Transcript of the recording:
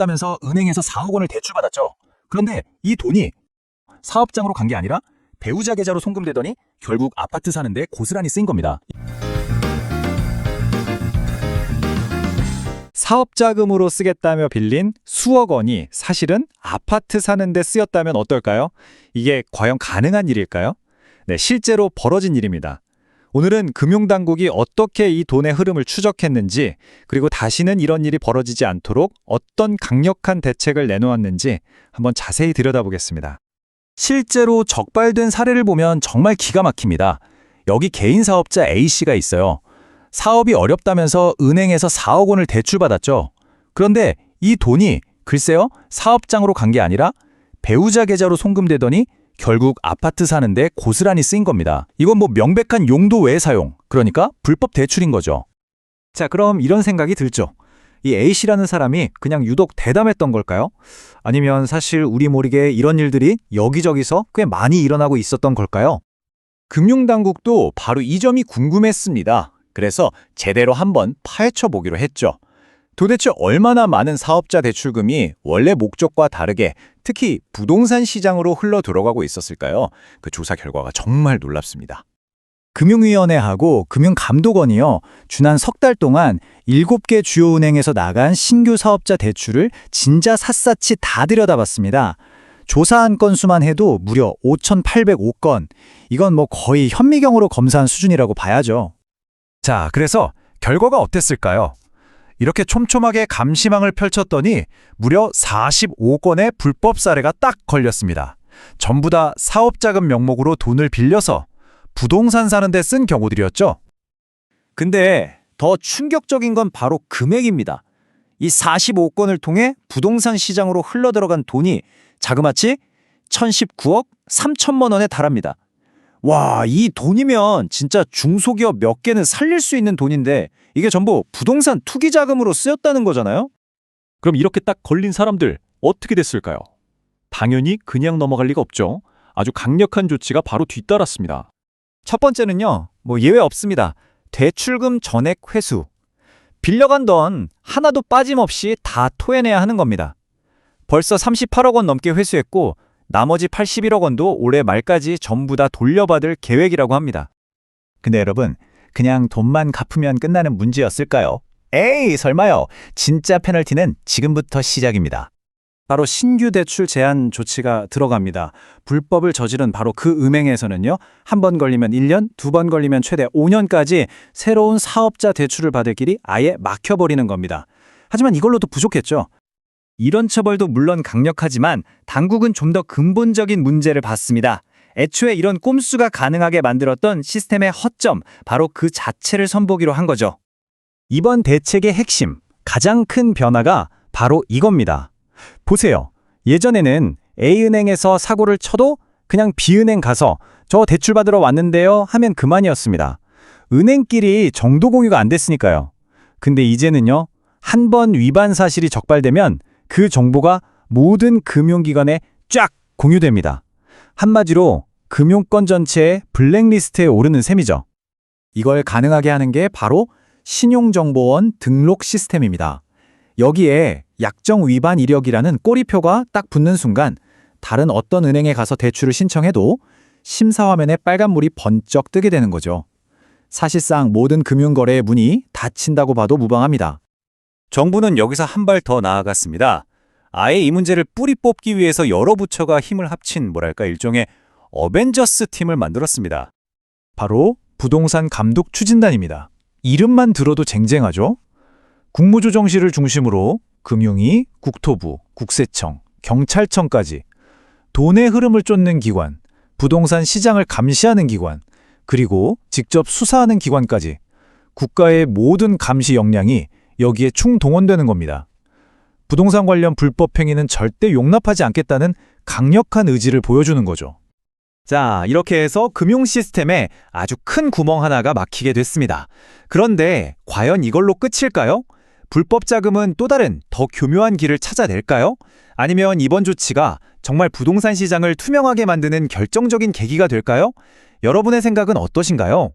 어렵다면서 은행에서 4억 원을 대출받았죠. 그런데 이 돈이 사업장으로 간 게 아니라 배우자 계좌로 송금되더니 결국 아파트 사는데 고스란히 쓰인 겁니다. 사업 자금으로 쓰겠다며 빌린 수억 원이 사실은 아파트 사는데 쓰였다면 어떨까요? 이게 과연 가능한 일일까요? 네, 실제로 벌어진 일입니다. 오늘은 금융당국이 어떻게 이 돈의 흐름을 추적했는지, 그리고 다시는 이런 일이 벌어지지 않도록 어떤 강력한 대책을 내놓았는지 한번 자세히 들여다보겠습니다. 실제로 적발된 사례를 보면 정말 기가 막힙니다. 여기 개인 사업자 A씨가 있어요. 사업이 어렵다면서 은행에서 4억 원을 대출받았죠. 그런데 이 돈이 글쎄요, 사업장으로 간 게 아니라 배우자 계좌로 송금되더니 결국 아파트 사는데 고스란히 쓰인 겁니다. 이건 뭐 명백한 용도 외 사용, 그러니까 불법 대출인 거죠. 자, 그럼 이런 생각이 들죠. 이 A씨라는 사람이 그냥 유독 대담했던 걸까요? 아니면 사실 우리 모르게 이런 일들이 여기저기서 꽤 많이 일어나고 있었던 걸까요? 금융당국도 바로 이 점이 궁금했습니다. 그래서 제대로 한번 파헤쳐 보기로 했죠. 도대체 얼마나 많은 사업자 대출금이 원래 목적과 다르게 특히 부동산 시장으로 흘러 들어가고 있었을까요? 그 조사 결과가 정말 놀랍습니다. 금융위원회하고 금융감독원이요, 지난 석 달 동안 7개 주요 은행에서 나간 신규 사업자 대출을 진짜 샅샅이 다 들여다봤습니다. 조사한 건수만 해도 무려 5,805건. 이건 뭐 거의 현미경으로 검사한 수준이라고 봐야죠. 자, 그래서 결과가 어땠을까요? 이렇게 촘촘하게 감시망을 펼쳤더니 무려 45건의 불법 사례가 딱 걸렸습니다. 전부 다 사업자금 명목으로 돈을 빌려서 부동산 사는 데 쓴 경우들이었죠. 근데 더 충격적인 건 바로 금액입니다. 이 45건을 통해 부동산 시장으로 흘러들어간 돈이 자그마치 1,019억 3천만 원에 달합니다. 와, 이 돈이면 진짜 중소기업 몇 개는 살릴 수 있는 돈인데 이게 전부 부동산 투기 자금으로 쓰였다는 거잖아요? 그럼 이렇게 딱 걸린 사람들 어떻게 됐을까요? 당연히 그냥 넘어갈 리가 없죠. 아주 강력한 조치가 바로 뒤따랐습니다. 첫 번째는요, 뭐 예외 없습니다. 대출금 전액 회수. 빌려간 돈 하나도 빠짐없이 다 토해내야 하는 겁니다. 벌써 38억 원 넘게 회수했고 나머지 81억 원도 올해 말까지 전부 다 돌려받을 계획이라고 합니다. 근데 여러분, 그냥 돈만 갚으면 끝나는 문제였을까요? 에이, 설마요. 진짜 페널티는 지금부터 시작입니다. 바로 신규 대출 제한 조치가 들어갑니다. 불법을 저지른 바로 그 은행에서는요, 한 번 걸리면 1년, 두 번 걸리면 최대 5년까지 새로운 사업자 대출을 받을 길이 아예 막혀버리는 겁니다. 하지만 이걸로도 부족했죠. 이런 처벌도 물론 강력하지만 당국은 좀 더 근본적인 문제를 봤습니다. 애초에 이런 꼼수가 가능하게 만들었던 시스템의 허점, 바로 그 자체를 선보기로 한 거죠. 이번 대책의 핵심, 가장 큰 변화가 바로 이겁니다. 보세요. 예전에는 A은행에서 사고를 쳐도 그냥 B은행 가서 저 대출 받으러 왔는데요 하면 그만이었습니다. 은행끼리 정도 공유가 안 됐으니까요. 근데 이제는요, 한 번 위반 사실이 적발되면 그 정보가 모든 금융기관에 쫙 공유됩니다. 한마디로 금융권 전체의 블랙리스트에 오르는 셈이죠. 이걸 가능하게 하는 게 바로 신용정보원 등록 시스템입니다. 여기에 약정 위반 이력이라는 꼬리표가 딱 붙는 순간 다른 어떤 은행에 가서 대출을 신청해도 심사화면에 빨간물이 번쩍 뜨게 되는 거죠. 사실상 모든 금융거래의 문이 닫힌다고 봐도 무방합니다. 정부는 여기서 한 발 더 나아갔습니다. 아예 이 문제를 뿌리 뽑기 위해서 여러 부처가 힘을 합친 뭐랄까 일종의 어벤져스 팀을 만들었습니다. 바로 부동산 감독 추진단입니다. 이름만 들어도 쟁쟁하죠? 국무조정실을 중심으로 금융위, 국토부, 국세청, 경찰청까지 돈의 흐름을 쫓는 기관, 부동산 시장을 감시하는 기관, 그리고 직접 수사하는 기관까지 국가의 모든 감시 역량이 여기에 충동원되는 겁니다. 부동산 관련 불법 행위는 절대 용납하지 않겠다는 강력한 의지를 보여주는 거죠. 자, 이렇게 해서 금융 시스템에 아주 큰 구멍 하나가 막히게 됐습니다. 그런데 과연 이걸로 끝일까요? 불법 자금은 또 다른 더 교묘한 길을 찾아낼까요? 아니면 이번 조치가 정말 부동산 시장을 투명하게 만드는 결정적인 계기가 될까요? 여러분의 생각은 어떠신가요?